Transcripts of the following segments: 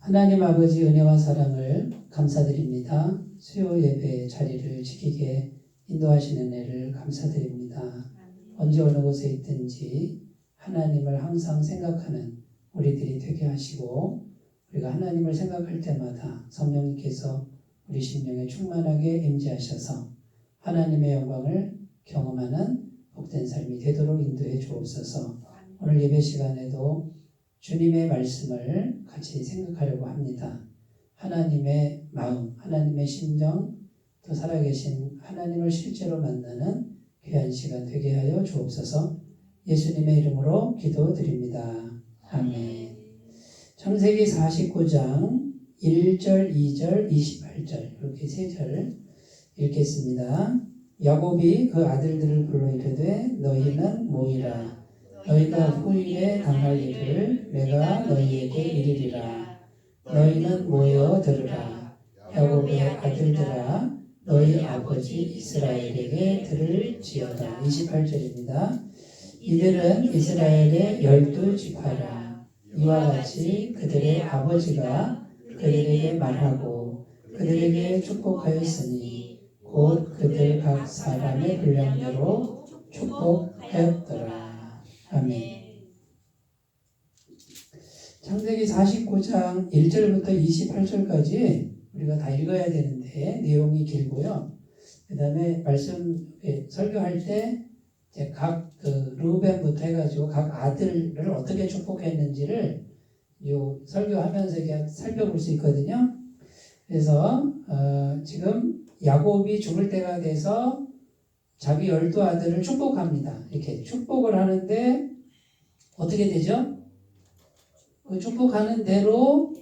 하나님 아버지 은혜와 사랑을 감사드립니다. 수요 예배 자리를 지키게 인도하시는 은혜를 감사드립니다. 언제 어느 곳에 있든지 하나님을 항상 생각하는 우리들이 되게 하시고, 우리가 하나님을 생각할 때마다 성령님께서 우리 심령에 충만하게 임재하셔서 하나님의 영광을 경험하는 복된 삶이 되도록 인도해 주옵소서. 오늘 예배 시간에도 주님의 말씀을 같이 생각하려고 합니다. 하나님의 마음, 하나님의 심정, 또 살아계신 하나님을 실제로 만나는 귀한 시간 되게 하여 주옵소서. 예수님의 이름으로 기도드립니다. 아멘. 창세기 49장 1절, 2절, 28절 이렇게 세 절 읽겠습니다. 야곱이 그 아들들을 불러 이르되 너희는 모이라. 너희가 후일에 당할 일을 내가 너희에게 이르리라. 너희는 모여 들으라. 야곱의 아들들아, 너희 아버지 이스라엘에게 들을지어다. 28절입니다. 이들은 이스라엘의 12지파라. 이와 같이 그들의 아버지가 그들에게 말하고 그들에게 축복하였으니 곧 그들 각 사람의 분량대로 축복하였더라. 아멘. 창세기 49장 1절부터 28절까지 우리가 다 읽어야 되는데 내용이 길고요. 그 다음에 말씀 설교할 때 각 르우벤부터 해가지고 각 아들을 어떻게 축복했는지를 설교하면서 이렇게 살펴볼 수 있거든요. 그래서 지금 야곱이 죽을 때가 돼서 자기 12아들을 축복합니다. 이렇게 축복을 하는데 어떻게 되죠? 그 축복하는 대로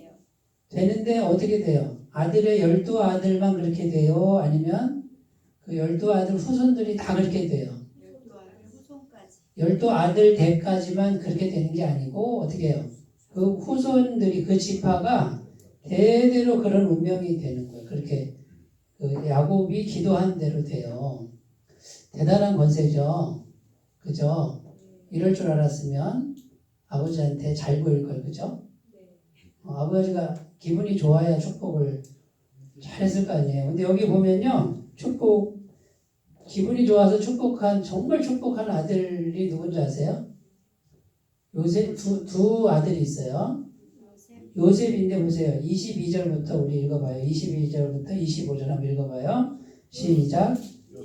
되는데 어떻게 돼요? 아들의 12아들만 그렇게 돼요? 아니면 그 12아들 후손들이 다 그렇게 돼요? 12아들 대까지만 그렇게 되는 게 아니고 어떻게 해요? 그 후손들이, 그 지파가 대대로 그런 운명이 되는 거예요. 그렇게 그 야곱이 기도한 대로 돼요. 대단한 권세죠. 그죠? 이럴 줄 알았으면 아버지한테 잘 보일 걸, 그죠? 아버지가 기분이 좋아야 축복을 잘했을 거 아니에요. 근데 여기 보면요, 기분이 좋아서 정말 축복한 아들이 누군지 아세요? 요셉, 두 아들이 있어요. 요셉인데 보세요. 22절부터 우리 읽어봐요. 22절부터 25절 한번 읽어봐요. 시작.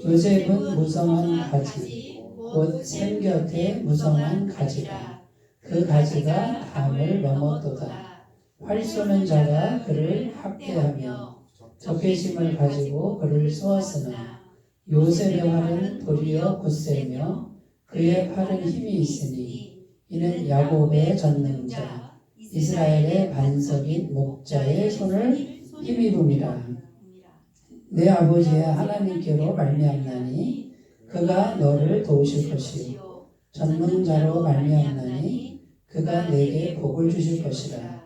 요셉은 무성한 가지, 곧 샘 곁에 무성한 가지라. 그 가지가 담을 넘었도다. 활 쏘는 자가 그를 학대하며 적개심을 가지고 그를 쏘았으나 요셉의 활은 도리어 굳세며 그의 팔은 힘이 있으니 이는 야곱의 전능자 이스라엘의 반석인 목자의 손을 힘입음이라. 내 아버지의 하나님께로 말미암나니 그가 너를 도우실 것이요 전능자로 말미암나니 그가 내게 복을 주실 것이라.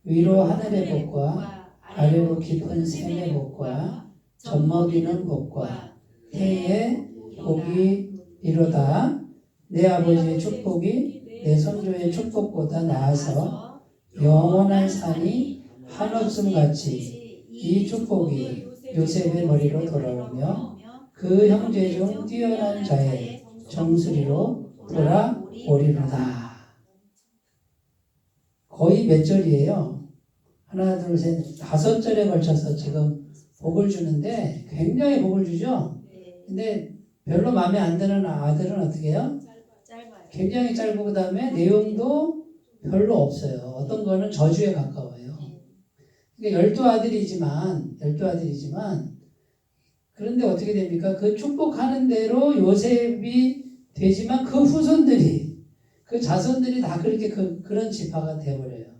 위로 하늘의 복과 아래로 깊은 샘의 복과 젖먹이는 복과 태의 복이 이로다. 내 아버지의 축복이 내 선조의 축복보다 나아서 영원한 산이 한없음같이 이 축복이 요셉의 머리로 돌아오며 그 형제 중 뛰어난 자의 정수리로 돌아오리로다. 거의 몇 절이에요? 하나, 둘, 셋, 5절에 걸쳐서 지금 복을 주는데 굉장히 복을 주죠? 근데 별로 마음에 안 드는 아들은 어떻게 해요? 짧아요. 굉장히 짧고 그 다음에 내용도 별로 없어요. 어떤 거는 저주에 가까워요. 그러니까 12아들이지만 그런데 어떻게 됩니까? 그 축복하는 대로 요셉이 되지만 그 후손들이, 그 자손들이 다 그렇게 그런 지파가 되어버려요.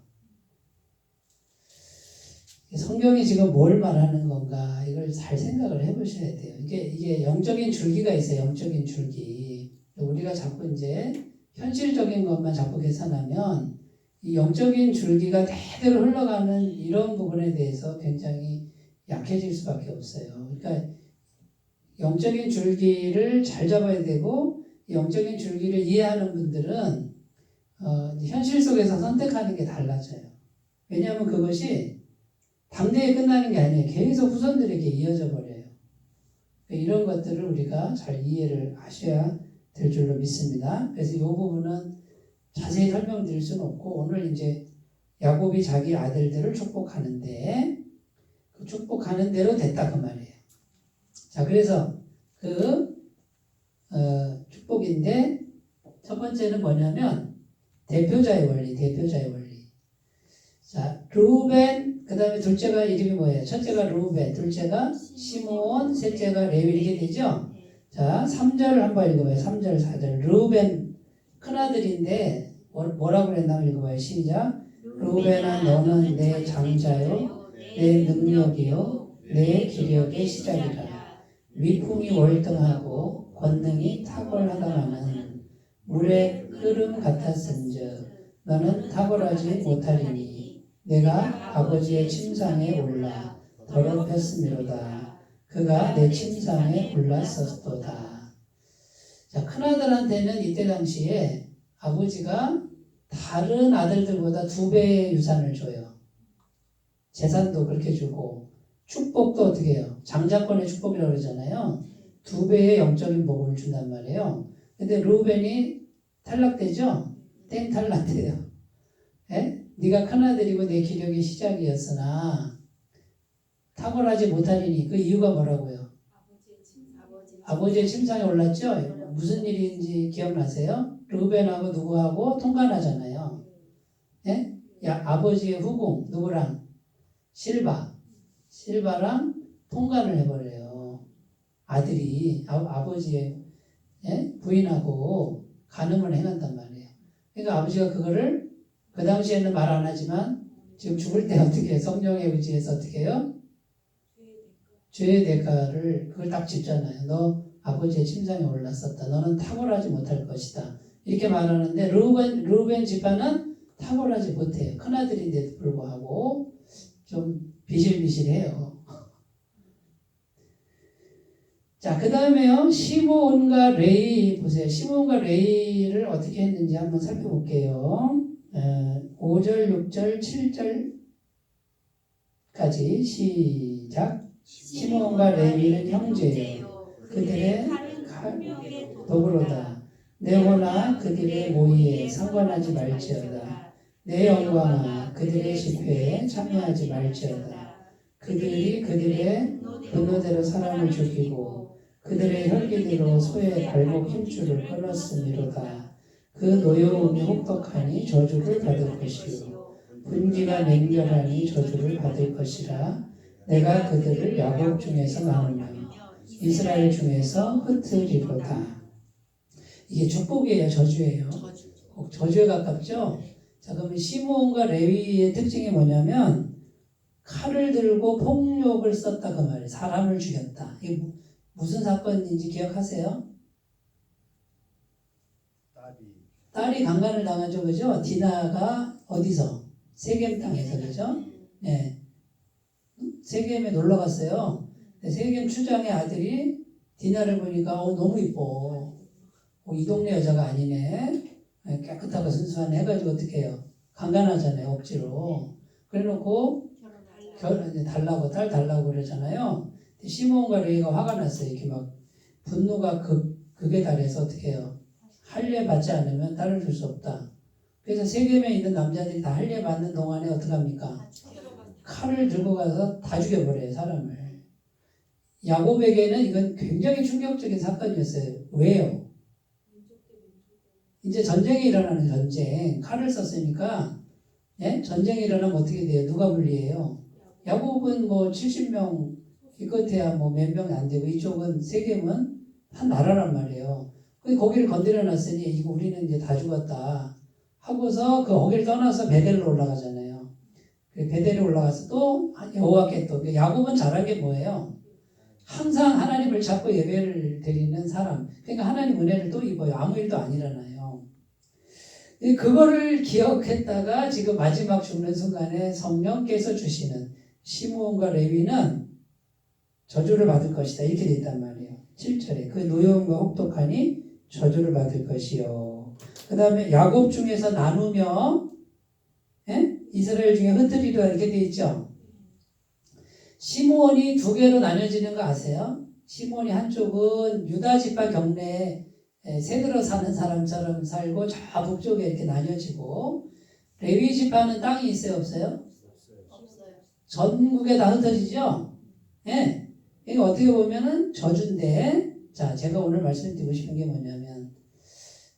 성경이 지금 뭘 말하는 건가, 이걸 잘 생각을 해보셔야 돼요. 이게 영적인 줄기가 있어요. 영적인 줄기. 우리가 자꾸 이제 현실적인 것만 자꾸 계산하면 이 영적인 줄기가 대대로 흘러가는 이런 부분에 대해서 굉장히 약해질 수밖에 없어요. 그러니까 영적인 줄기를 잘 잡아야 되고, 영적인 줄기를 이해하는 분들은 현실 속에서 선택하는 게 달라져요. 왜냐하면 그것이 당대에 끝나는 게 아니에요. 계속 후손들에게 이어져 버려요. 이런 것들을 우리가 잘 이해를 하셔야 될 줄로 믿습니다. 그래서 이 부분은 자세히 설명드릴 수는 없고 오늘 이제 야곱이 자기 아들들을 축복하는데 그 축복하는 대로 됐다 그 말이에요. 자, 그래서 그 축복인데 첫 번째는 뭐냐면 대표자의 원리. 자, 루벤, 그 다음에 둘째가 이름이 뭐예요? 첫째가 루벤, 둘째가 시므온, 셋째가 레위 이렇게 되죠? 자, 3절 한번 읽어봐요. 3절, 4절. 루벤 큰아들인데 뭐라고 그랬나 읽어봐요. 시작. 루벤아 너는 내 장자요, 내 능력이요, 내 기력의 시작이라. 위풍이 월등하고 권능이 탁월하다마는 물의 흐름 같았은즉 너는 탁월하지 못하리니 내가 아버지의 침상에 올라 더럽혔음이로다. 그가 내 침상에 올랐었도다. 자, 큰아들한테는 이때 당시에 아버지가 다른 아들들보다 2배의 유산을 줘요. 재산도 그렇게 주고 축복도 어떻게 해요? 장자권의 축복이라고 그러잖아요. 2배의 영적인 복을 준단 말이에요. 근데 루벤이 탈락되죠? 땡 탈락돼요. 예? 네가 큰아들이고 내 기력의 시작이었으나 탁월하지 못하리니 그 이유가 뭐라고요? 아버지의 침상에 올랐죠? 무슨 일인지 기억나세요? 루벤하고 누구하고 통관하잖아요. 예? 야, 아버지의 후궁 누구랑? 실바랑 통관을 해버려요. 아들이 아버지의 부인하고 간음을 행한단 말이에요. 그러니까 아버지가 그거를 그 당시에는 말 안 하지만 지금 죽을 때 어떻게 성령에 의지해서 어떻게 해요? 죄의 대가를 그걸 딱 짚잖아요. 너 아버지의 침상에 올랐었다. 너는 탁월하지 못할 것이다. 이렇게 말하는데 루벤 집안은 탁월하지 못해요. 큰아들인데도 불구하고 좀 비실비실해요. 자, 그 다음에요. 시므온과 레위 보세요. 시므온과 레위를 어떻게 했는지 한번 살펴볼게요. 5절, 6절, 7절까지 시작. 시므온과 레위는 형제요. 그들의 도구로다. 내 호나 그들의 모의에 상관하지 말지어다. 내 영광아 그들의 집회에 참여하지 말지어다. 그들이 그들의 분노대로 사람을 죽이고 그들의 혈기대로 소의 발목 힘줄을 끊었음이로다. 그 노여움이 혹독하니 저주를 받을 것이요 분기가 맹렬하니 저주를 받을 것이라. 내가 그들을 야곱 중에서 나누며 이스라엘 중에서 흩으리로다. 이게 축복이에요, 저주예요? 저주에 가깝죠? 자, 그러면 시므온과 레위의 특징이 뭐냐면 칼을 들고 폭력을 썼다 그 말이에요. 사람을 죽였다. 이게 무슨 사건인지 기억하세요? 딸이 강간을 당하죠, 그죠? 디나가 어디서? 세겜 땅에서, 그죠? 네. 세겜에 놀러 갔어요. 세겜 추장의 아들이 디나를 보니까 너무 이뻐. 이 동네 여자가 아니네. 깨끗하고 순수한 해가지고 어떻게 해요? 강간하잖아요, 억지로. 그래 놓고 달라고, 딸 달라고 그러잖아요. 시므온과 레위가 화가 났어요. 이렇게 막 분노가 극에 달해서 어떻게 해요? 할례 받지 않으면 딸을 줄 수 없다. 그래서 세겜에 있는 남자들이 다 할례 받는 동안에 어떡합니까? 칼을 들고 가서 다 죽여버려요, 사람을. 야곱에게는 이건 굉장히 충격적인 사건이었어요. 왜요? 이제 전쟁이 일어나는 전쟁. 칼을 썼으니까 전쟁이 일어나면 어떻게 돼요? 누가 불리해요? 야곱은 뭐 70명, 기껏해야 뭐 몇 명 안 되고 이쪽은 세겜은 한 나라란 말이에요. 거기를 건드려 놨으니 이거 우리는 이제 다 죽었다 하고서 그 거기를 떠나서 베델로 올라가잖아요. 베델에 올라가서 또 여호와께 또 야곱은 잘한 게 뭐예요? 항상 하나님을 찾고 예배를 드리는 사람. 그러니까 하나님 은혜를 또 입어요. 아무 일도 안 일어나요. 그거를 기억했다가 지금 마지막 죽는 순간에 성령께서 주시는 시므온과 레위는 저주를 받을 것이다. 이렇게 돼 있단 말이에요. 7절에 그 노여움과 혹독하니 저주를 받을 것이요. 그 다음에 야곱 중에서 나누며 이스라엘 중에 흩트리라 이렇게 돼 있죠. 시므온이 두 개로 나뉘어지는 거 아세요? 시므온이 한쪽은 유다 지파 경내에 새들어 사는 사람처럼 살고 저 북쪽에 이렇게 나뉘어지고 레위 지파는 땅이 있어요, 없어요? 없어요. 전국에 다 흩어지죠? 예. 이게 어떻게 보면은 저주인데, 자, 제가 오늘 말씀드리고 싶은 게 뭐냐면,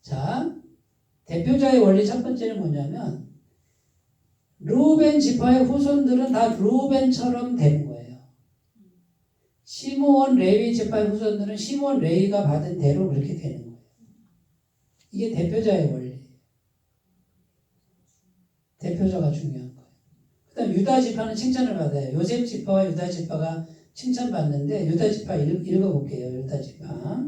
자, 대표자의 원리 첫 번째는 뭐냐면, 르우벤 지파의 후손들은 다 르우벤처럼 되는 거예요. 시므온 레위 지파의 후손들은 시므온 레위가 받은 대로 그렇게 되는 거예요. 이게 대표자의 원리. 대표자가 중요한 거예요. 그 다음 유다 지파는 칭찬을 받아요. 요셉 지파와 유다 지파가 칭찬받는데 유다 지파 읽어볼게요. 유다 지파.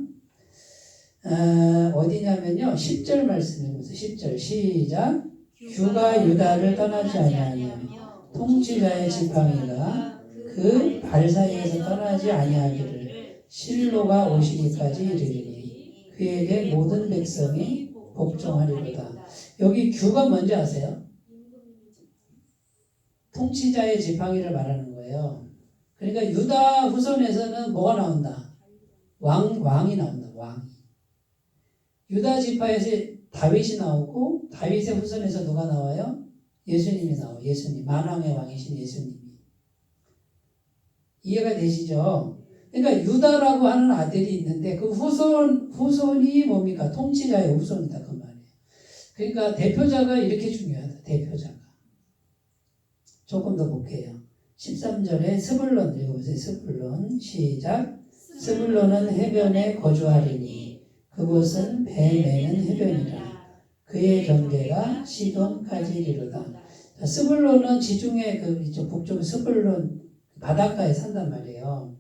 어디냐면요. 10절 말씀 읽으면서 10절 시작. 규가 유다를 떠나지 아니하며 통치자의 지팡이가 그 발 사이에서 떠나지 아니하기를 실로가 오시기까지 이르리니 그에게 모든 백성이 복종하리로다. 여기 규가 뭔지 아세요? 통치자의 지팡이를 말하는 거예요. 그러니까 유다 후손에서는 뭐가 나온다? 왕이 나온다. 왕. 유다 지파에서 다윗이 나오고 다윗의 후손에서 누가 나와요? 예수님이 나와요. 예수님. 만왕의 왕이신 예수님이. 이해가 되시죠? 그러니까 유다라고 하는 아들이 있는데 그 후손이 뭡니까? 통치자의 후손이다. 그 말이에요. 그러니까 대표자가 이렇게 중요하다. 대표자가. 조금 더 볼게요. 13절에 스불론 읽어보세요. 스불론 시작. 스불론은 해변에 거주하리니 그곳은 배 매는 해변이라. 그의 경계가 시돈까지 이르다. 스불론은 지중해 그 이쪽 북쪽 스불론 바닷가에 산단 말이에요.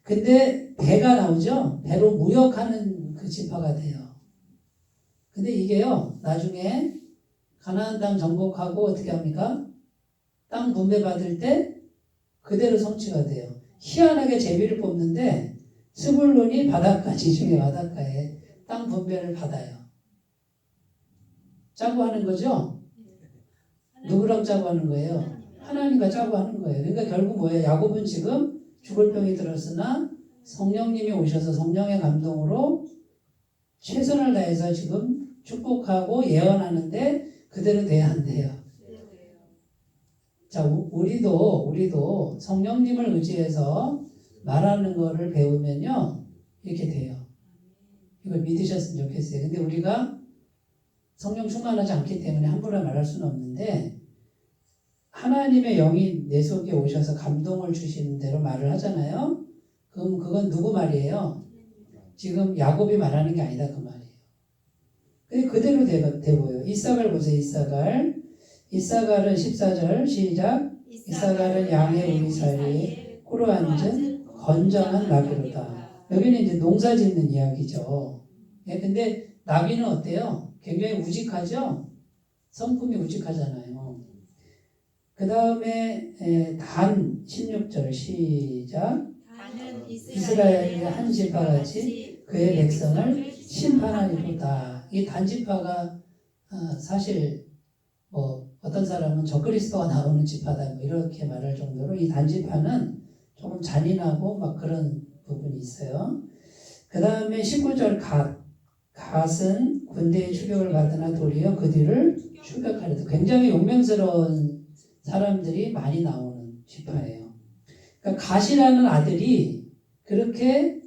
근데 배가 나오죠. 배로 무역하는 그 지파가 돼요. 근데 이게요. 나중에 가나안 땅 정복하고 어떻게 합니까? 땅 분배 받을 때 그대로 성취가 돼요. 희한하게 제비를 뽑는데 스불론이 바닷가, 지중해 바닷가에 땅 분배를 받아요. 짜고 하는 거죠? 누구랑 짜고 하는 거예요? 하나님과 짜고 하는 거예요. 그러니까 결국 뭐예요? 야곱은 지금 죽을 병이 들었으나 성령님이 오셔서 성령의 감동으로 최선을 다해서 지금 축복하고 예언하는데 그대로 돼야 한대요. 자, 우리도 성령님을 의지해서 말하는 거를 배우면요, 이렇게 돼요. 이걸 믿으셨으면 좋겠어요. 근데 우리가 성령 충만하지 않기 때문에 함부로 말할 수는 없는데, 하나님의 영이 내 속에 오셔서 감동을 주시는 대로 말을 하잖아요? 그럼 그건 누구 말이에요? 지금 야곱이 말하는 게 아니다, 그 말이에요. 근데 그대로 되고요. 이사갈 보세요, 이사갈은 14절 시작. 이사갈은 양의 우리 사이에 꿇어 앉은 건장한 나귀로다. 여기는 이제 농사 짓는 이야기죠. 예, 근데 나귀는 어때요? 굉장히 우직하죠? 성품이 우직하잖아요. 그 다음에 단 16절 시작. 이스라엘의 한 지파같이 그의 백성을 심판하리로다. 이 단지파가 사실 뭐 어떤 사람은 적그리스도가 나오는 지파다 뭐 이렇게 말할 정도로 이 단지파는 조금 잔인하고 막 그런 부분이 있어요. 그 다음에 19절 갓은 군대의 추격을 받으나 도리어 그 뒤를 추격하리다. 굉장히 용맹스러운 사람들이 많이 나오는 지파예요. 그러니까 갓이라는 아들이 그렇게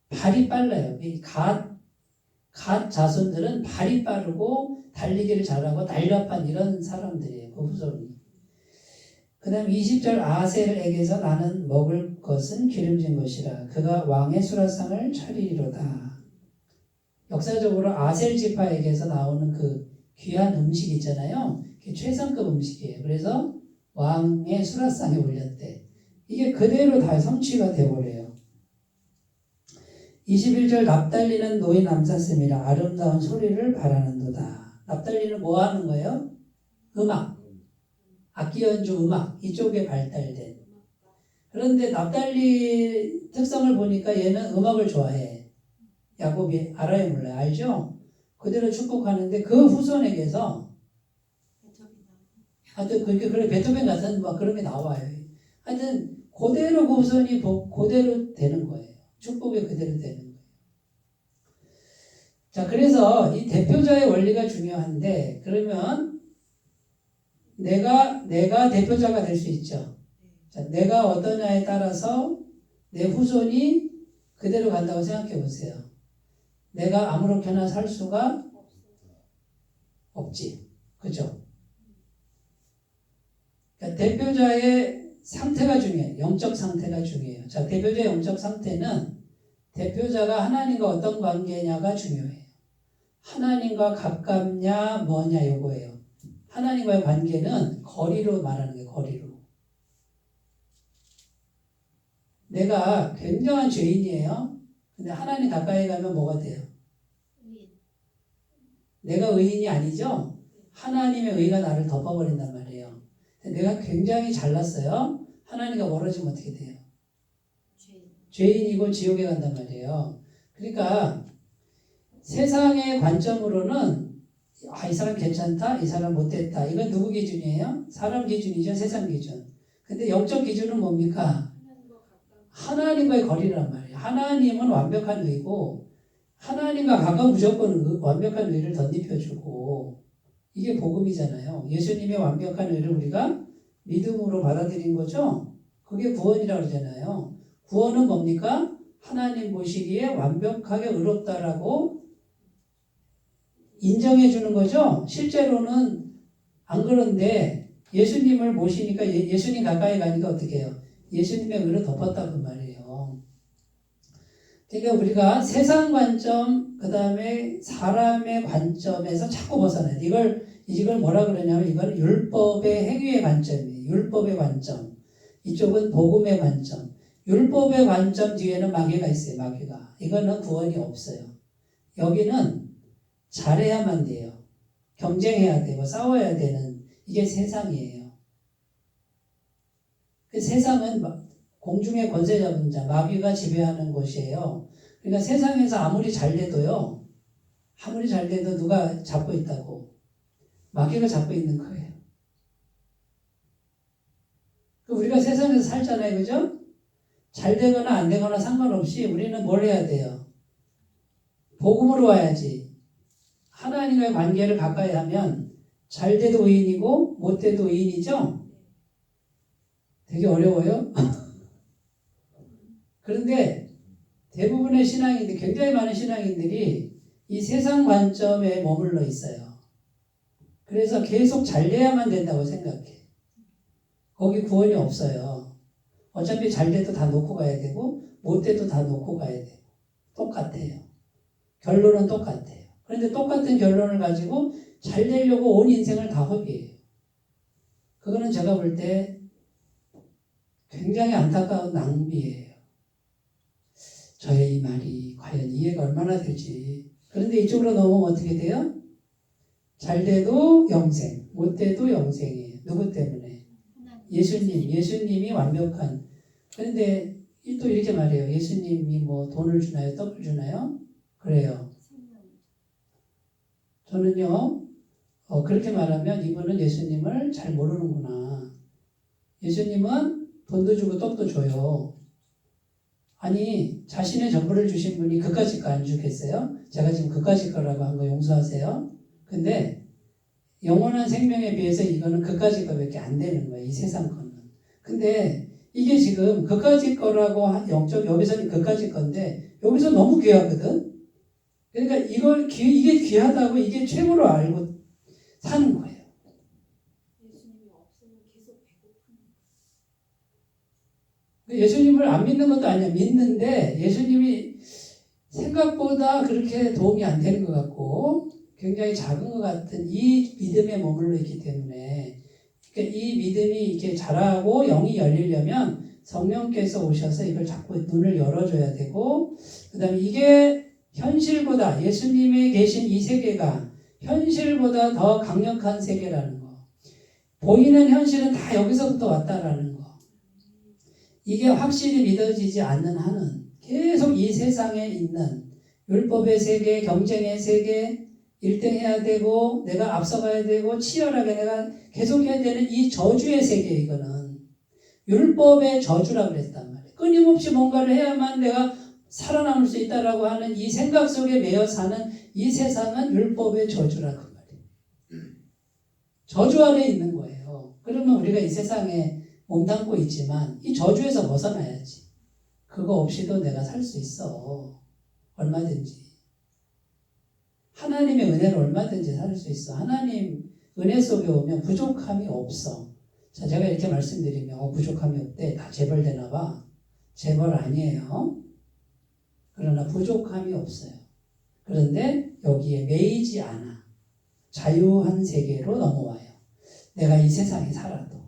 발이 빨라요. 이 갓 자손들은 발이 빠르고 달리기를 잘하고 날렵한 이런 사람들이에요. 그 후손이. 그 다음 20절 아셀에게서 나는 먹을 것은 기름진 것이라. 그가 왕의 수라상을 차리리로다. 역사적으로 아셀 지파에게서 나오는 그 귀한 음식 있잖아요. 그게 최상급 음식이에요. 그래서 왕의 수라상에 올렸대. 이게 그대로 다 성취가 되어버려요. 21절 납달리는 노인 남사슴이라 아름다운 소리를 바라는도다. 납달리는 뭐 하는 거예요? 음악. 악기 연주 음악. 이쪽에 발달된. 그런데 납달리 특성을 보니까 얘는 음악을 좋아해. 야곱이 알아요 몰라요? 알죠? 그대로 축복하는데 그 후손에게서 하여튼 그래 베토벤 같은 막 그런 게 나와요. 하여튼 그대로 그 후손이 그대로 되는 거예요. 축복이 그대로 되는 거예요. 자, 그래서 이 대표자의 원리가 중요한데 그러면 내가 대표자가 될 수 있죠. 자, 내가 어떠냐에 따라서 내 후손이 그대로 간다고 생각해 보세요. 내가 아무렇게나 살 수가 없지. 그죠? 그러니까 대표자의 상태가 중요해요. 영적 상태가 중요해요. 자, 대표자의 영적 상태는 대표자가 하나님과 어떤 관계냐가 중요해요. 하나님과 가깝냐 뭐냐 요거예요. 하나님과의 관계는 거리로 말하는 거예요. 거리로. 내가 굉장한 죄인이에요. 근데 하나님 가까이 가면 뭐가 돼요? 내가 의인이 아니죠? 하나님의 의가 나를 덮어버린단 말이에요. 내가 굉장히 잘났어요. 하나님과 멀어지면 어떻게 돼요? 죄인이고 지옥에 간단 말이에요. 그러니까 세상의 관점으로는 이 사람 괜찮다, 이 사람 못됐다. 이건 누구 기준이에요? 사람 기준이죠, 세상 기준. 근데 영적 기준은 뭡니까? 하나님과의 거리란 말이에요. 하나님은 완벽한 의고 하나님과 가까운 무조건 완벽한 의를 덧입혀주고 이게 복음이잖아요. 예수님의 완벽한 의를 우리가 믿음으로 받아들인 거죠. 그게 구원이라고 그러잖아요. 구원은 뭡니까? 하나님 보시기에 완벽하게 의롭다라고 인정해 주는 거죠. 실제로는 안 그런데 예수님을 모시니까 예수님 가까이 가니까 어떻게 해요? 예수님의 의를 덮었다고 말이에요. 그러니까 우리가 세상 관점, 그 다음에 사람의 관점에서 자꾸 벗어나요. 이걸 뭐라 그러냐면 이건 율법의 행위의 관점이에요. 율법의 관점. 이쪽은 복음의 관점. 율법의 관점 뒤에는 마귀가 있어요. 마귀가. 이거는 구원이 없어요. 여기는 잘해야만 돼요. 경쟁해야 되고 싸워야 되는 이게 세상이에요. 그 세상은 공중의 권세 잡은 자, 마귀가 지배하는 곳이에요. 그러니까 세상에서 아무리 잘 돼도 누가 잡고 있다고? 마귀가 잡고 있는 거예요. 우리가 세상에서 살잖아요. 그죠? 잘 되거나 안 되거나 상관없이 우리는 뭘 해야 돼요? 복음으로 와야지. 하나님과의 관계를 가까이 하면 잘 돼도 의인이고 못 돼도 의인이죠? 되게 어려워요. 그런데 대부분의 신앙인들, 굉장히 많은 신앙인들이 이 세상 관점에 머물러 있어요. 그래서 계속 잘 돼야만 된다고 생각해. 거기 구원이 없어요. 어차피 잘 돼도 다 놓고 가야 되고 못 돼도 다 놓고 가야 되고 똑같아요. 결론은 똑같아요. 그런데 똑같은 결론을 가지고 잘 되려고 온 인생을 다 허비해요. 그거는 제가 볼 때 굉장히 안타까운 낭비예요. 저의 이 말이 과연 이해가 얼마나 되지. 그런데 이쪽으로 넘어오면 어떻게 돼요? 잘 돼도 영생, 못 돼도 영생이에요. 누구 때문에? 예수님이 완벽한. 그런데 또 이렇게 말해요. 예수님이 뭐 돈을 주나요? 떡을 주나요? 그래요. 저는요, 그렇게 말하면 이분은 예수님을 잘 모르는구나. 예수님은 돈도 주고 떡도 줘요. 아니, 자신의 전부를 주신 분이 그까짓 거 안 주겠어요? 제가 지금 그까짓 거라고 한 거 용서하세요. 근데 영원한 생명에 비해서 이거는 그까짓 거밖에 안 되는 거예요. 이 세상 거는. 근데 이게 지금 그까짓 거라고 여기서는 그까짓 건데 여기서 너무 귀하거든. 그러니까 이게 귀하다고 이게 최고로 알고 사는 거예요. 예수님이 없으면 계속 배고픈. 예수님을 안 믿는 것도 아니야. 믿는데 예수님이 생각보다 그렇게 도움이 안 되는 것 같고 굉장히 작은 것 같은 이 믿음에 머물러 있기 때문에 그러니까 이 믿음이 이렇게 자라고 영이 열리려면 성령께서 오셔서 이걸 자꾸 눈을 열어줘야 되고 그 다음에 이게 현실보다 예수님이 계신 이 세계가 현실보다 더 강력한 세계라는 거. 보이는 현실은 다 여기서부터 왔다라는 거. 이게 확실히 믿어지지 않는 한은 계속 이 세상에 있는 율법의 세계, 경쟁의 세계, 1등 해야 되고 내가 앞서가야 되고 치열하게 내가 계속해야 되는 이 저주의 세계 이거는 율법의 저주라고 그랬단 말이에요. 끊임없이 뭔가를 해야만 내가 살아남을 수 있다라고 하는 이 생각 속에 매여 사는 이 세상은 율법의 저주라고 말이에요. 저주 아래 있는 거예요. 그러면 우리가 이 세상에 몸담고 있지만 이 저주에서 벗어나야지. 그거 없이도 내가 살 수 있어. 얼마든지. 하나님의 은혜로 얼마든지 살 수 있어. 하나님 은혜 속에 오면 부족함이 없어. 자, 제가 이렇게 말씀드리면 부족함이 없대. 다 재벌되나 봐. 재벌 아니에요. 그러나 부족함이 없어요. 그런데 여기에 매이지 않아. 자유한 세계로 넘어와요. 내가 이 세상에 살아도.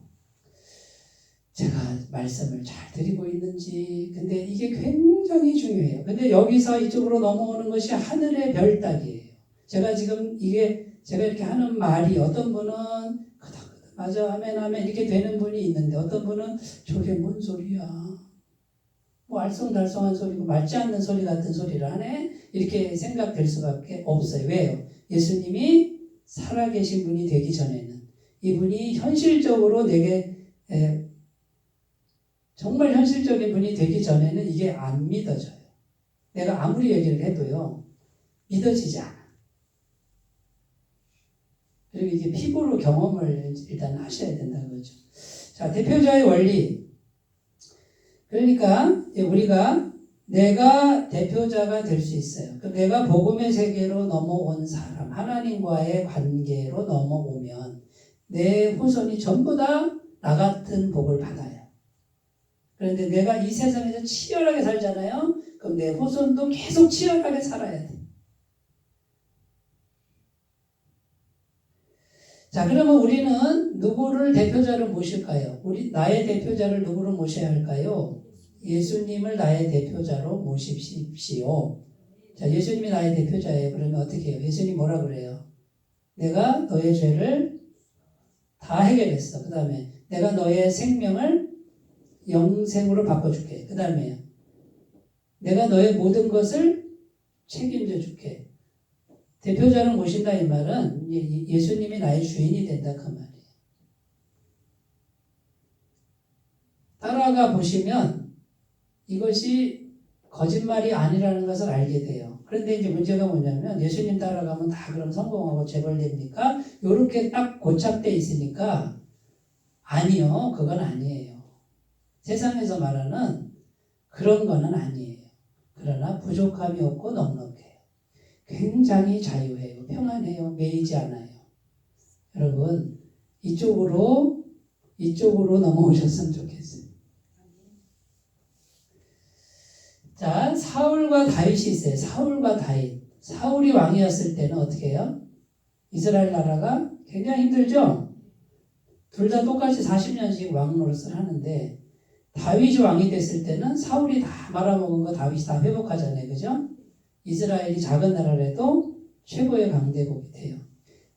제가 말씀을 잘 드리고 있는지. 근데 이게 굉장히 중요해요. 근데 여기서 이쪽으로 넘어오는 것이 하늘의 별 따기예요. 제가 지금 제가 이렇게 하는 말이 어떤 분은 그닥그닥 맞아 아멘 아멘 이렇게 되는 분이 있는데 어떤 분은 저게 뭔 소리야. 뭐 알쏭달쏭한 소리고 맞지 않는 소리 같은 소리를 하네. 이렇게 생각될 수밖에 없어요. 왜요? 예수님이 살아계신 분이 되기 전에는 이분이 현실적으로 내게 정말 현실적인 분이 되기 전에는 이게 안 믿어져요. 내가 아무리 얘기를 해도요. 믿어지지 않아. 그리고 이게 피부로 경험을 일단 하셔야 된다는 거죠. 자, 대표자의 원리. 그러니까 우리가 내가 대표자가 될 수 있어요. 내가 복음의 세계로 넘어온 사람, 하나님과의 관계로 넘어오면 내 후손이 전부 다 나 같은 복을 받아요. 그런데 내가 이 세상에서 치열하게 살잖아요. 그럼 내 후손도 계속 치열하게 살아야 돼. 자, 그러면 우리는 누구를 대표자를 모실까요? 나의 대표자를 누구를 모셔야 할까요? 예수님을 나의 대표자로 모십시오. 자, 예수님이 나의 대표자예요. 그러면 어떻게 해요? 예수님 뭐라 그래요? 내가 너의 죄를 다 해결했어. 그 다음에 내가 너의 생명을 영생으로 바꿔줄게. 그 다음에 내가 너의 모든 것을 책임져 줄게. 대표자를 모신다 이 말은 예수님이 나의 주인이 된다 그 말이에요. 따라가 보시면 이것이 거짓말이 아니라는 것을 알게 돼요. 그런데 이제 문제가 뭐냐면 예수님 따라가면 다 그럼 성공하고 재벌됩니까? 이렇게 딱 고착돼 있으니까 아니요. 그건 아니에요. 세상에서 말하는 그런 거는 아니에요. 그러나 부족함이 없고 넉넉해요. 굉장히 자유해요. 평안해요. 매이지 않아요. 여러분 이쪽으로 넘어오셨으면 좋겠어요. 자, 사울과 다윗이 있어요. 사울과 다윗. 사울이 왕이었을 때는 어떻게 해요? 이스라엘 나라가 굉장히 힘들죠? 둘 다 똑같이 40년씩 왕 노릇을 하는데 다윗이 왕이 됐을 때는 사울이 다 말아먹은 거 다윗이 다 회복하잖아요. 그죠? 이스라엘이 작은 나라라도 최고의 강대국이 돼요.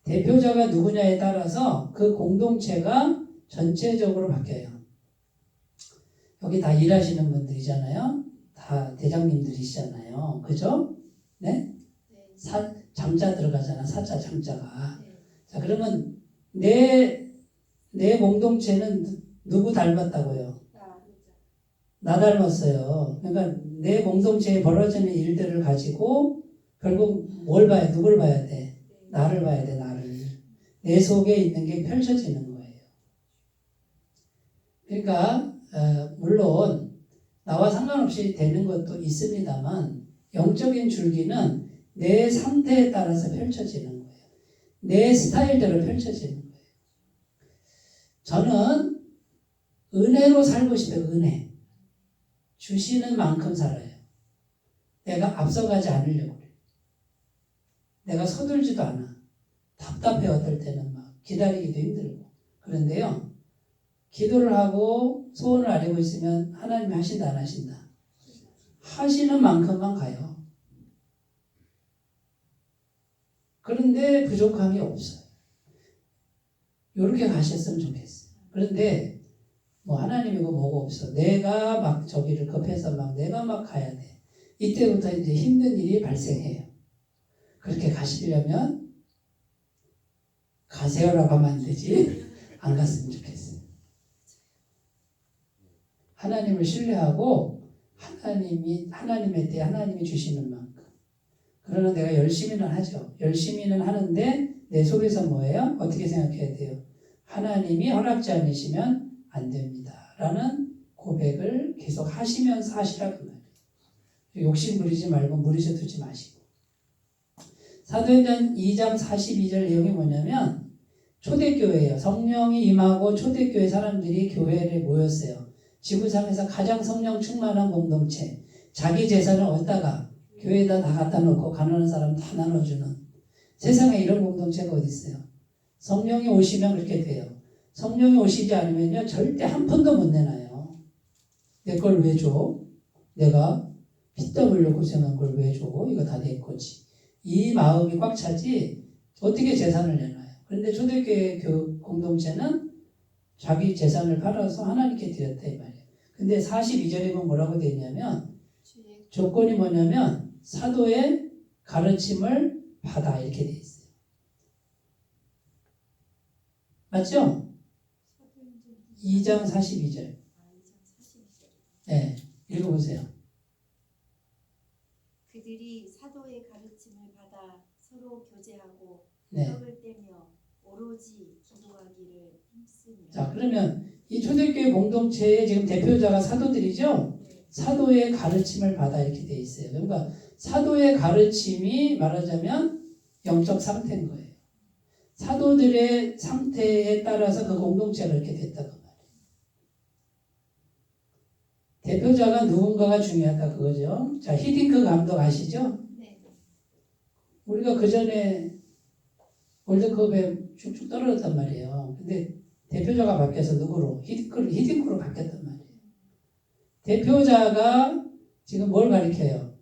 대표자가 누구냐에 따라서 그 공동체가 전체적으로 바뀌어요. 여기 다 일하시는 분들이잖아요. 다 대장님들이시잖아요. 그죠? 네? 장자 들어가잖아. 사자 장자가. 자, 그러면 내 공동체는 누구 닮았다고요? 나 닮았어요. 그러니까 내 공동체에 벌어지는 일들을 가지고 결국 뭘 봐야, 누굴 봐야 돼? 나를 봐야 돼, 나를. 내 속에 있는 게 펼쳐지는 거예요. 그러니까 물론 나와 상관없이 되는 것도 있습니다만 영적인 줄기는 내 상태에 따라서 펼쳐지는 거예요. 내 스타일대로 펼쳐지는 거예요. 저는 은혜로 살고 싶어요. 은혜. 주시는 만큼 살아요. 내가 앞서가지 않으려고 그래요. 내가 서둘지도 않아. 답답해 어떨 때는 막 기다리기도 힘들고. 그런데요. 기도를 하고 소원을 아뢰고 있으면 하나님이 하신다 안 하신다? 하시는 만큼만 가요. 그런데 부족함이 없어요. 이렇게 가셨으면 좋겠어요. 그런데 뭐 하나님이고 뭐고 없어. 내가 막 저기를 급해서 막 내가 막 가야 돼. 이때부터 이제 힘든 일이 발생해요. 그렇게 가시려면 가세요라고 하면 안 되지. 안 갔으면 좋겠어요. 하나님을 신뢰하고 하나님에 대해 하나님이 주시는 만큼. 그러나 내가 열심히는 하죠. 열심히는 하는데 내 속에서 뭐예요? 어떻게 생각해야 돼요? 하나님이 허락지 않으시면 안 됩니다. 라는 고백을 계속 하시면서 하시라 그 말이에요. 욕심 부리지 말고 무리져 두지 마시고. 사도행전 2장 42절 내용이 뭐냐면 초대교회예요. 성령이 임하고 초대교회 사람들이 교회에 모였어요. 지구상에서 가장 성령 충만한 공동체. 자기 재산을 얻다가 교회에다 다 갖다 놓고 가난한 사람 다 나눠주는. 세상에 이런 공동체가 어디 있어요? 성령이 오시면 그렇게 돼요. 성령이 오시지 않으면요 절대 한 푼도 못 내놔요. 내 걸 왜 줘? 내가 피 땀 흘려 고생한 걸 왜 줘? 이거 다 내 거지. 이 마음이 꽉 차지 어떻게 재산을 내놔요? 그런데 초대교회 공동체는 자기 재산을 팔아서 하나님께 드렸다 이 말이에요. 근데 42절에 보면 뭐라고 되어 있냐면 조건이 뭐냐면 사도의 가르침을 받아 이렇게 되어 있어요. 맞죠? 2장 42절. 네, 읽어보세요. 그들이 사도의 가르침을 받아 서로 교제하고 네. 떡을 떼며 오로지 기도하기를 힘쓰니라. 자, 그러면 이 초대교회 공동체의 지금 대표자가 사도들이죠? 사도의 가르침을 받아 이렇게 돼 있어요. 그러니까 사도의 가르침이 말하자면 영적 상태인 거예요. 사도들의 상태에 따라서 그 공동체가 이렇게 됐다고 말이에요. 대표자가 누군가가 중요하다 그거죠. 자, 히딩크 감독 아시죠? 네. 우리가 그 전에 월드컵에 쭉쭉 떨어졌단 말이에요. 근데 대표자가 바뀌어서 누구로? 히딩크로 바뀌었단 말이에요. 대표자가 지금 뭘 가리켜요?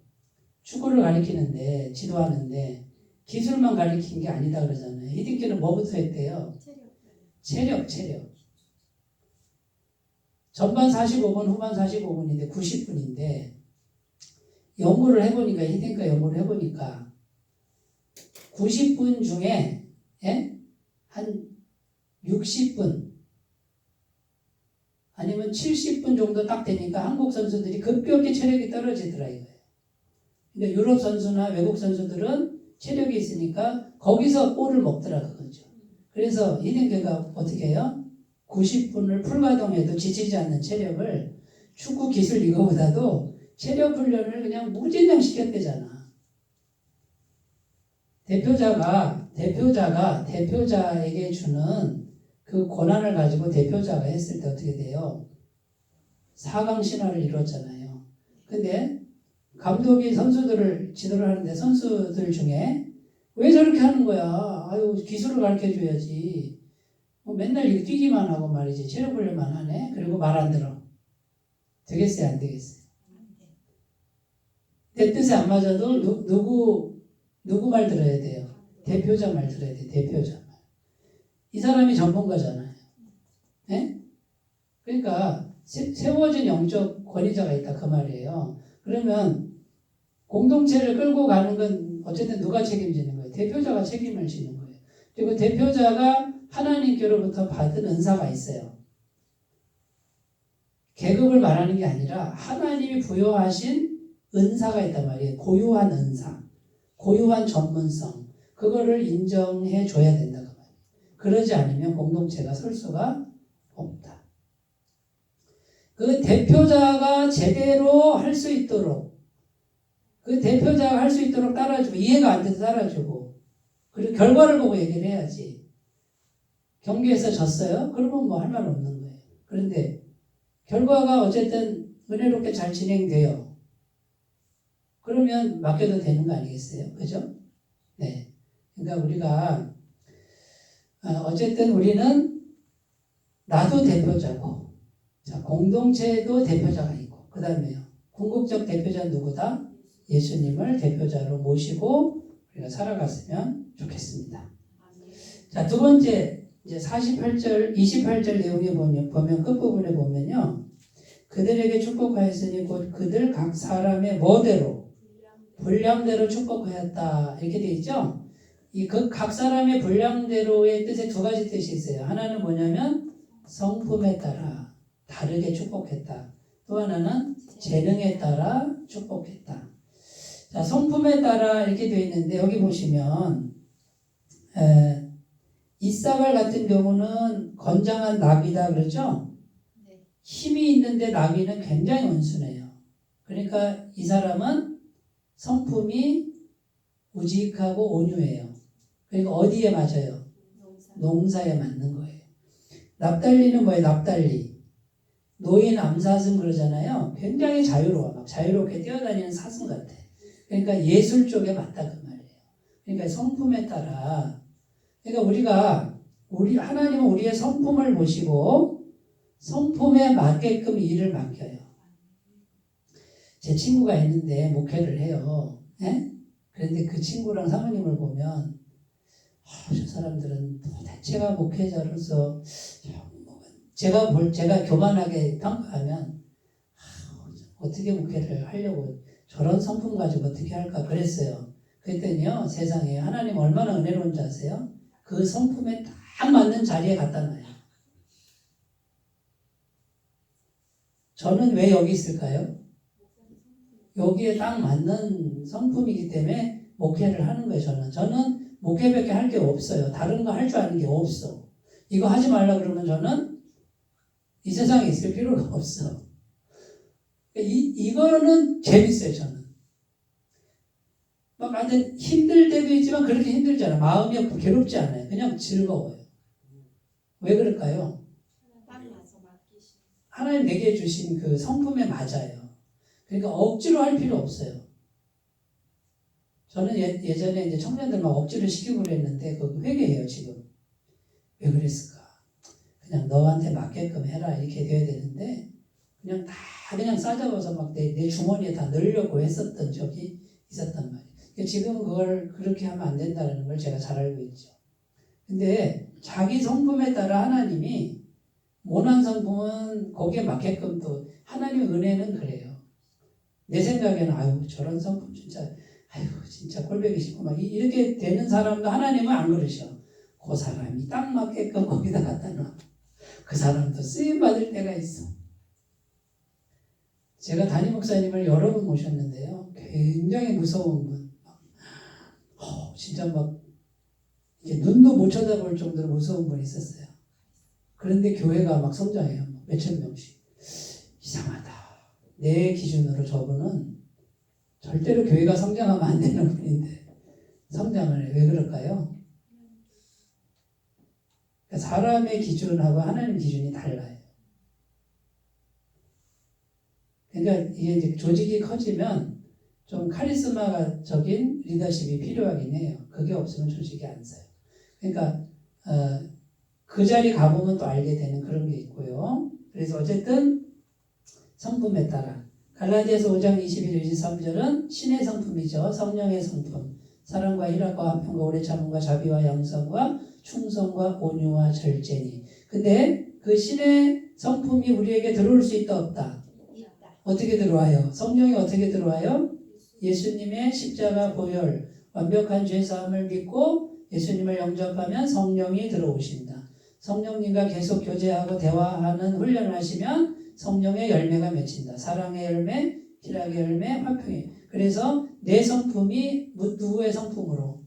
축구를 가리키는데, 지도하는데, 기술만 가리킨 게 아니다 그러잖아요. 히딩크는 뭐부터 했대요? 체력. 전반 45분, 후반 45분인데 90분인데, 연구를 해보니까, 히딩크가 연구를 해보니까, 90분 중에, 한 60분, 아니면 70분 정도 딱 되니까 한국 선수들이 급격히 체력이 떨어지더라 이거예요. 근데 유럽 선수나 외국 선수들은 체력이 있으니까 거기서 볼을 먹더라 그거죠. 그래서 히딩크가 어떻게 해요? 90분을 풀가동해도 지치지 않는 체력을 축구 기술 이거보다도 체력 훈련을 그냥 무진장 시켰대잖아. 대표자에게 주는 그 권한을 가지고 대표자가 했을 때 어떻게 돼요? 4강 신화를 이뤘잖아요. 근데 감독이 선수들을 지도를 하는데 선수들 중에 왜 저렇게 하는 거야? 아유, 기술을 가르쳐 줘야지. 뭐 맨날 이렇게 뛰기만 하고 말이지. 체력 훈련만 하네. 그리고 말 안 들어. 되겠어요? 안 되겠어요? 내 뜻에 안 맞아도 누구 말 들어야 돼요? 대표자 말 들어야 돼요. 대표자 말. 이 사람이 전문가잖아요. 네? 그러니까 세워진 영적 권위자가 있다 그 말이에요. 그러면 공동체를 끌고 가는 건 어쨌든 누가 책임지는 거예요? 대표자가 책임을 지는 거예요. 그리고 대표자가 하나님께로부터 받은 은사가 있어요. 계급을 말하는 게 아니라 하나님이 부여하신 은사가 있단 말이에요. 고유한 은사, 고유한 전문성, 그거를 인정해 줘야 된다 그 말이에요. 그러지 않으면 공동체가 설 수가 없다. 그 대표자가 제대로 할 수 있도록, 그 대표자가 할 수 있도록 따라주고, 이해가 안 돼도 따라주고, 그리고 결과를 보고 얘기를 해야지. 경기에서 졌어요? 그러면 뭐 할 말 없는 거예요. 그런데 결과가 어쨌든 은혜롭게 잘 진행돼요. 그러면 맡겨도 되는 거 아니겠어요? 그죠? 네. 그러니까 우리가 어쨌든 우리는 나도 대표자고, 자, 공동체에도 대표자가 있고, 그 다음에요. 궁극적 대표자는 누구다? 예수님을 대표자로 모시고 우리가 살아갔으면 좋겠습니다. 자, 두 번째, 이제 48절, 28절 내용에 보면 끝부분에 보면요. 그들에게 축복하였으니 곧 그들 각 사람의 뭐대로 분량대로 축복하였다. 이렇게 돼 있죠? 이 각 사람의 분량대로의 뜻에 두 가지 뜻이 있어요. 하나는 뭐냐면 성품에 따라 다르게 축복했다. 또 하나는 재능에 따라 축복했다. 자, 성품에 따라 이렇게 되어 있는데 여기 보시면 이사갈 같은 경우는 건장한 나귀다 그러죠? 네. 힘이 있는데 나귀는 굉장히 온순해요. 그러니까 이 사람은 성품이 우직하고 온유해요. 그러니까 어디에 맞아요? 농사에 맞는 거예요. 납달리는 뭐예요? 납달리. 노인 암사슴 그러잖아요. 굉장히 자유로워. 막 자유롭게 뛰어다니는 사슴 같아. 그러니까 예술 쪽에 맞다 그 말이에요. 그러니까 성품에 따라. 그러니까 하나님은 우리의 성품을 보시고 성품에 맞게끔 일을 맡겨요. 제 친구가 있는데 목회를 해요. 예? 그런데 그 친구랑 사모님을 보면 저 사람들은 도대체가 목회자로서 제가 교만하게 평가하면 어떻게 목회를 하려고 저런 성품 가지고 어떻게 할까 그랬어요. 그랬더니요, 세상에 하나님 얼마나 은혜로운 줄 아세요? 그 성품에 딱 맞는 자리에 갖다 놔요. 저는 왜 여기 있을까요? 여기에 딱 맞는 성품이기 때문에 목회를 하는 거예요. 저는 목회밖에 할 게 없어요. 다른 거 할 줄 아는 게 없어. 이거 하지 말라 그러면 저는 이 세상에 있을 필요가 없어. 이거는 재밌어요. 저는 막 완전 힘들 때도 있지만 그렇게 힘들지 않아요. 마음이 괴롭지 않아요. 그냥 즐거워요. 왜 그럴까요? 하나님 내게 주신 그 성품에 맞아요. 그러니까 억지로 할 필요 없어요. 저는 예전에 이제 청년들 막 억지로 시키고 그랬는데 그거 회개해요 지금. 왜 그랬을까? 그냥 너한테 맞게끔 해라 이렇게 돼야 되는데 그냥 다 그냥 싸잡아서 막 내 주머니에 다 넣으려고 했었던 적이 있었단 말이에요. 지금은 그걸 그렇게 하면 안 된다는 걸 제가 잘 알고 있죠. 근데 자기 성품에 따라 하나님이 모난 성품은 거기에 맞게끔 또 하나님의 은혜는 그래요. 내 생각에는 아유 저런 성품 진짜 꼴보기 싫고 막 이렇게 되는 사람도 하나님은 안 그러셔. 그 사람이 딱 맞게끔 거기다 갖다 놔. 그 사람도 쓰임 받을 때가 있어. 제가 담임 목사님을 여러 번 모셨는데요. 굉장히 무서운 분. 진짜 막 이렇게 눈도 못 쳐다볼 정도로 무서운 분이 있었어요. 그런데 교회가 막 성장해요. 몇천 명씩. 이상하다. 내 기준으로 저분은 절대로 교회가 성장하면 안 되는 분인데 성장을 해. 왜 그럴까요? 그러니까 사람의 기준하고 하나님 기준이 달라요. 그러니까 이게 이제 조직이 커지면 좀 카리스마적인 리더십이 필요하긴 해요. 그게 없으면 조직이 안 서요. 그러니까 그 자리 가보면 또 알게 되는 그런 게 있고요. 그래서 어쨌든 성품에 따라 갈라디아서 5장 21, 23절은 신의 성품이죠. 성령의 성품. 사랑과 희락과 화평과 오래 참음과 자비와 양선과 충성과 온유와 절제니. 근데 그 신의 성품이 우리에게 들어올 수 있다 없다? 어떻게 들어와요? 성령이 어떻게 들어와요? 예수님의 십자가 보혈, 완벽한 죄사함을 믿고 예수님을 영접하면 성령이 들어오신다. 성령님과 계속 교제하고 대화하는 훈련을 하시면 성령의 열매가 맺힌다. 사랑의 열매, 희락의 열매, 화평의. 그래서 내 성품이 누구의 성품으로?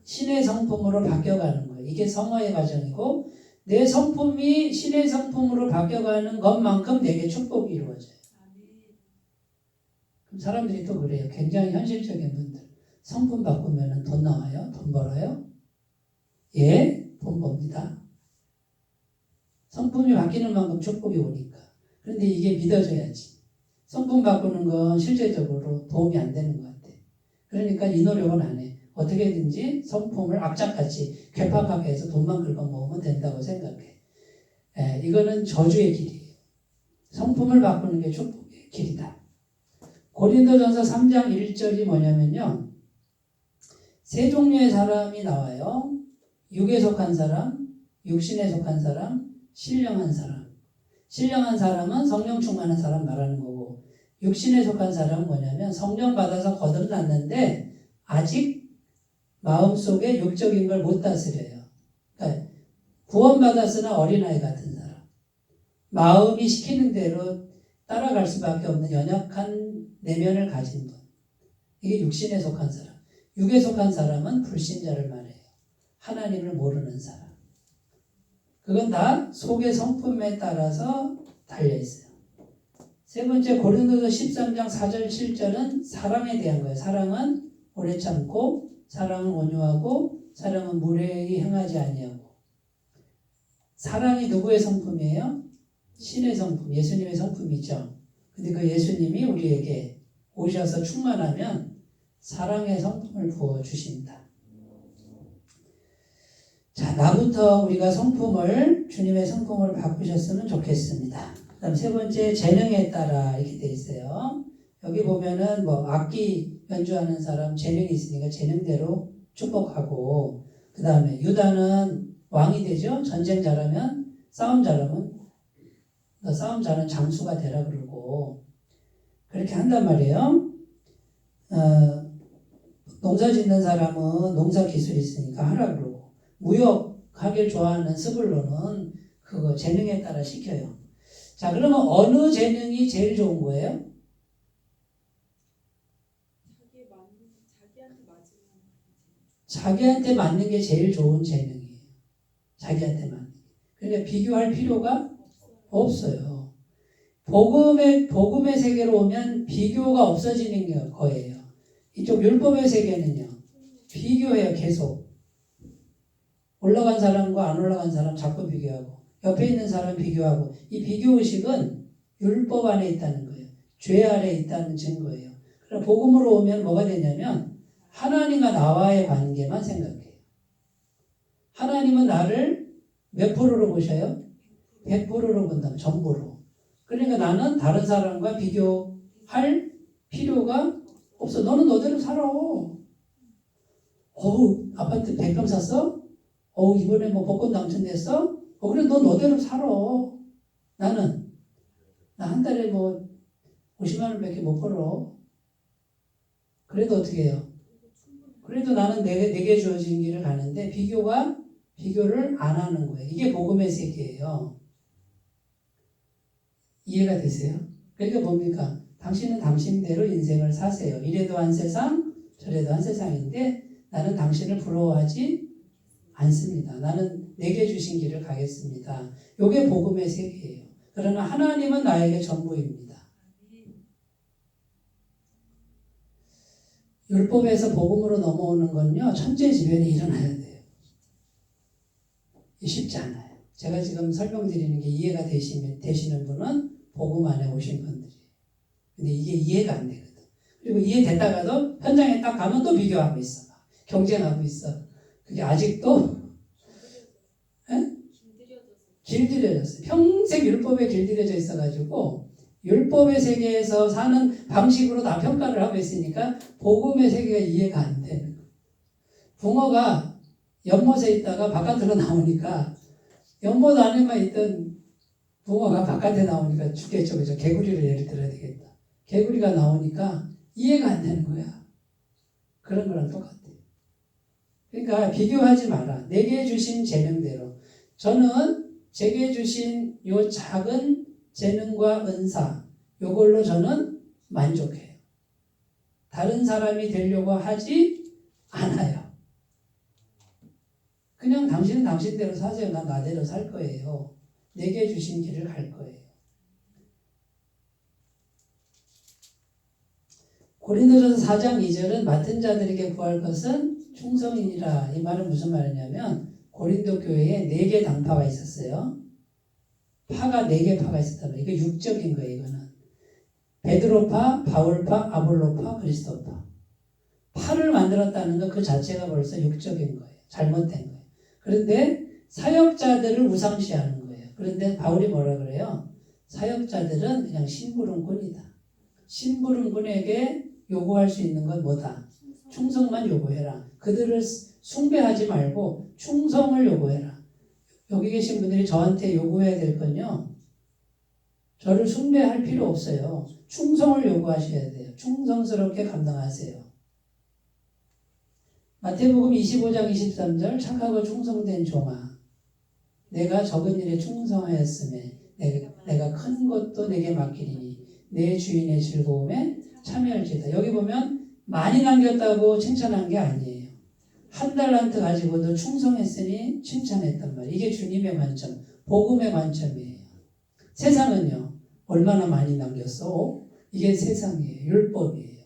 신의 성품으로 바뀌어가는 거예요. 이게 성화의 과정이고 내 성품이 신의 성품으로 바뀌어가는 것만큼 내게 축복이 이루어져요. 사람들이 또 그래요. 굉장히 현실적인 분들. 성품 바꾸면 돈 나와요? 돈 벌어요? 예, 돈 법니다. 성품이 바뀌는 만큼 축복이 오니까. 그런데 이게 믿어져야지. 성품 바꾸는 건 실제적으로 도움이 안 되는 것 같아. 그러니까 이 노력은 안 해. 어떻게든지 성품을 악착같이 괴팍하게 해서 돈만 긁어먹으면 된다고 생각해. 예, 이거는 저주의 길이에요. 성품을 바꾸는 게 축복의 길이다. 고린도전서 3장 1절이 뭐냐면요. 세 종류의 사람이 나와요. 육에 속한 사람, 육신에 속한 사람, 신령한 사람. 신령한 사람은 성령 충만한 사람 말하는 거고 육신에 속한 사람은 뭐냐면 성령 받아서 거듭났는데 아직 마음속에 육적인 걸 못 다스려요. 그러니까 구원받았으나 어린아이 같은 사람. 마음이 시키는 대로 따라갈 수밖에 없는 연약한 내면을 가진 분. 이게 육신에 속한 사람. 육에 속한 사람은 불신자를 말해요. 하나님을 모르는 사람. 그건 다 속의 성품에 따라서 달려있어요. 세 번째 고린도서 13장 4절 7절은 사랑에 대한 거예요. 사랑은 오래 참고, 사랑은 온유하고, 사랑은 무례히 행하지 아니하고. 사랑이 누구의 성품이에요? 신의 성품, 예수님의 성품이죠. 근데 그 예수님이 우리에게 오셔서 충만하면 사랑의 성품을 부어주신다. 자, 나부터 우리가 성품을, 주님의 성품으로 바꾸셨으면 좋겠습니다. 그 다음 세 번째, 재능에 따라 이렇게 돼 있어요. 여기 보면은 뭐 악기 연주하는 사람 재능이 있으니까 재능대로 축복하고, 그 다음에 유다는 왕이 되죠. 전쟁 잘하면, 싸움 잘하면 너 싸움 잘하는 장수가 되라 그러고 그렇게 한단 말이에요. 농사 짓는 사람은 농사 기술이 있으니까 하라 그러고, 무역하길 좋아하는 스불로는 그거 재능에 따라 시켜요. 자, 그러면 어느 재능이 제일 좋은 거예요? 자기한테 맞는 게 제일 좋은 재능이에요. 자기한테 맞는 게. 그러니까 비교할 필요가 없어요. 복음의 세계로 오면 비교가 없어지는 거예요. 이쪽 율법의 세계는요, 비교해요. 계속. 올라간 사람과 안 올라간 사람 자꾸 비교하고, 옆에 있는 사람 비교하고, 이 비교의식은 율법 안에 있다는 거예요. 죄 아래 있다는 증거예요. 그럼 복음으로 오면 뭐가 되냐면 하나님과 나와의 관계만 생각해요. 하나님은 나를 몇 프로로 보셔요? 100%로 본다면 전부로. 그러니까 나는 다른 사람과 비교할 필요가 없어. 너는 너대로 살아. 아파트 100평 샀어? 이번에 뭐 복권 당첨됐어? 그래, 너 너대로 살아. 나 한 달에 뭐 50만 원밖에 못 벌어. 그래도 어떻게 해요? 그래도 나는 내게 주어진 길을 가는데 비교를 안 하는 거예요. 이게 복음의 세계예요. 이해가 되세요? 그러니까 뭡니까? 당신은 당신대로 인생을 사세요. 이래도 한 세상, 저래도 한 세상인데 나는 당신을 부러워하지 않습니다. 나는 내게 주신 길을 가겠습니다. 이게 복음의 세계예요. 그러나 하나님은 나에게 전부입니다. 율법에서 복음으로 넘어오는 건요, 천재지변이 일어나야 돼요. 쉽지 않아요. 제가 지금 설명드리는 게 이해가 되시는 분은 복음 안에 오신 분들이에요. 근데 이게 이해가 안 되거든. 그리고 이해됐다가도 현장에 딱 가면 또 비교하고 있어. 경쟁하고 있어. 그게 아직도 길들여졌어요. 평생 율법에 길들여져 있어가지고 율법의 세계에서 사는 방식으로 다 평가를 하고 있으니까 복음의 세계가 이해가 안 되는 거예요. 붕어가 연못에 있다가 바깥으로 나오니까 연못 안에만 있던 붕어가 바깥에 나오니까 죽겠죠. 그죠? 개구리를 예를 들어야 되겠다. 개구리가 나오니까 이해가 안 되는 거야. 그런 거랑 똑같아요. 그러니까 비교하지 마라. 내게 주신 재능대로. 저는 제게 주신 요 작은 재능과 은사, 요걸로 저는 만족해요. 다른 사람이 되려고 하지 않아요. 그냥 당신은 당신대로 사세요. 난 나대로 살 거예요. 내게 주신 길을 갈 거예요. 고린도전서 4장 2절은 맡은 자들에게 구할 것은 충성이니라. 이 말은 무슨 말이냐면 고린도 교회에 4개 당파가 있었어요. 파가 4개 파가 있었다는 거예요. 이거 육적인 거예요. 이거는 베드로파, 바울파, 아볼로파, 그리스도파. 파를 만들었다는 것 그 자체가 벌써 육적인 거예요. 잘못된 거예요. 그런데 사역자들을 우상시하는 거예요. 그런데 바울이 뭐라 그래요? 사역자들은 그냥 심부름꾼이다. 심부름꾼에게 요구할 수 있는 건 뭐다? 충성만 요구해라. 그들을 숭배하지 말고 충성을 요구해라. 여기 계신 분들이 저한테 요구해야 될 건요, 저를 숭배할 필요 없어요. 충성을 요구하셔야 돼요. 충성스럽게 감당하세요. 마태복음 25장 23절 착하고 충성된 종아 내가 적은 일에 충성하였음에 내가 큰 것도 내게 맡기리니 내 주인의 즐거움에 참여할지다. 여기 보면 많이 남겼다고 칭찬한 게 아니에요. 한 달란트 가지고도 충성했으니 칭찬했단 말이에요. 이게 주님의 관점, 복음의 관점이에요. 세상은요. 얼마나 많이 남겼어? 이게 세상이에요. 율법이에요.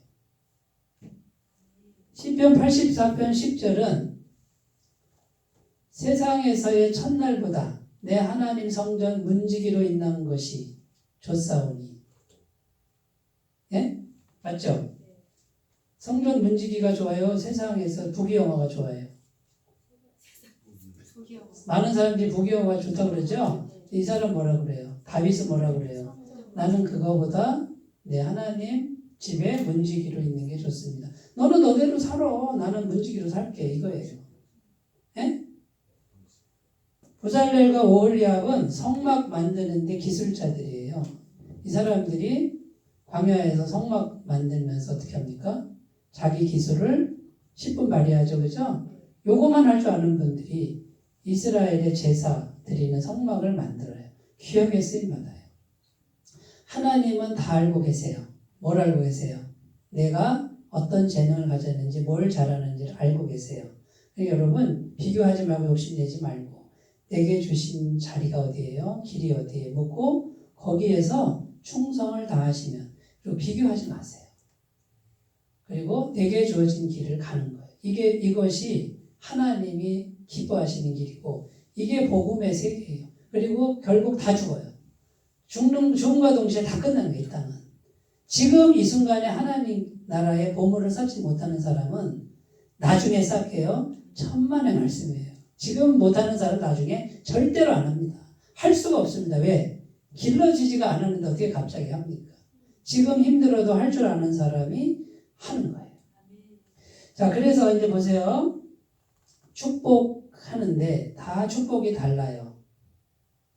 시편 84편 10절은 세상에서의 첫날보다 내 하나님 성전 문지기로 있는 것이 좋사오니. 예? 맞죠? 성전 문지기가 좋아요? 세상에서 부귀영화가 좋아요? 많은 사람들이 부귀영화가 좋다고 그러죠? 이 사람 뭐라 그래요? 다윗은 뭐라 그래요? 나는 그거보다 내 하나님 집에 문지기로 있는 게 좋습니다. 너는 너대로 살아. 나는 문지기로 살게. 이거예요. 예? 부살렐과 오홀리압은 성막 만드는데 기술자들이에요. 이 사람들이 광야에서 성막 만들면서 어떻게 합니까? 자기 기술을 10분 발휘하죠. 그죠? 요거만 할 줄 아는 분들이 이스라엘의 제사 드리는 성막을 만들어요. 귀하게 쓰임받아요. 하나님은 다 알고 계세요. 뭘 알고 계세요? 내가 어떤 재능을 가졌는지 뭘 잘하는지를 알고 계세요. 그러니까 여러분 비교하지 말고 욕심내지 말고 내게 주신 자리가 어디예요? 길이 어디에 묻고 거기에서 충성을 다하시면 그리고 비교하지 마세요. 그리고 내게 주어진 길을 가는 거예요. 이것이 하나님이 기뻐하시는 길이고 이게 복음의 세계예요. 그리고 결국 다 죽어요. 죽음과 동시에 다 끝나는 거예요. 이 땅은. 지금 이 순간에 하나님 나라의 보물을 쌓지 못하는 사람은 나중에 쌓게요. 천만의 말씀이에요. 지금 못하는 사람은 나중에 절대로 안 합니다. 할 수가 없습니다. 왜? 길러지지가 않았는데 어떻게 갑자기 합니까? 지금 힘들어도 할 줄 아는 사람이 하는 거예요. 자, 그래서 이제 보세요. 축복하는데 다 축복이 달라요.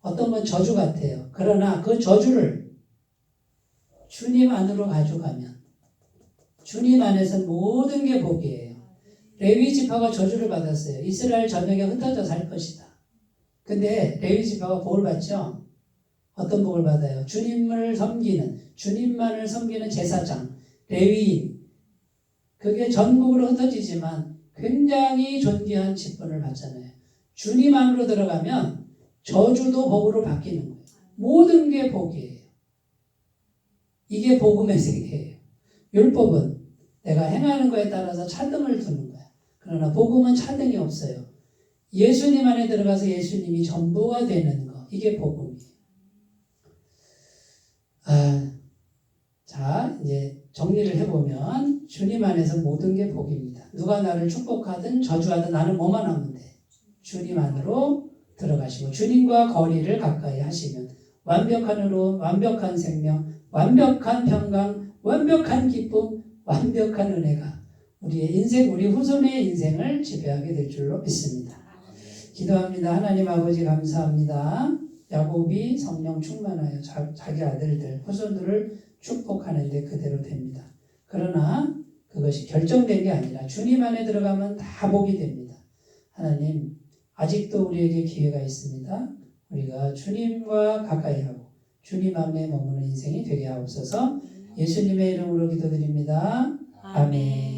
어떤 건 저주 같아요. 그러나 그 저주를 주님 안으로 가져가면 주님 안에서 모든 게 복이에요. 레위 지파가 저주를 받았어요. 이스라엘 전역에 흩어져 살 것이다. 근데 레위 지파가 복을 받죠? 어떤 복을 받아요? 주님만을 섬기는 제사장, 레위인. 그게 전국으로 흩어지지만 굉장히 존귀한 직분을 받잖아요. 주님 안으로 들어가면 저주도 복으로 바뀌는 거예요. 모든 게 복이에요. 이게 복음의 세계예요. 율법은 내가 행하는 거에 따라서 차등을 두는 거야. 그러나 복음은 차등이 없어요. 예수님 안에 들어가서 예수님이 전부가 되는 거. 이게 복음이에요. 자, 이제 정리를 해보면 주님 안에서 모든 게 복입니다. 누가 나를 축복하든 저주하든 나는 뭐만 하면 돼? 주님 안으로 들어가시고 주님과 거리를 가까이 하시면 완벽한 의로움, 완벽한 생명, 완벽한 평강, 완벽한 기쁨, 완벽한 은혜가 우리의 인생, 우리 후손의 인생을 지배하게 될 줄로 믿습니다. 기도합니다. 하나님 아버지 감사합니다. 야곱이 성령 충만하여 자기 아들들, 후손들을 축복하는데 그대로 됩니다. 그러나 그것이 결정된 게 아니라 주님 안에 들어가면 다 복이 됩니다. 하나님 아직도 우리에게 기회가 있습니다. 우리가 주님과 가까이 하고 주님 안에 머무는 인생이 되게 하옵소서. 예수님의 이름으로 기도드립니다. 아멘.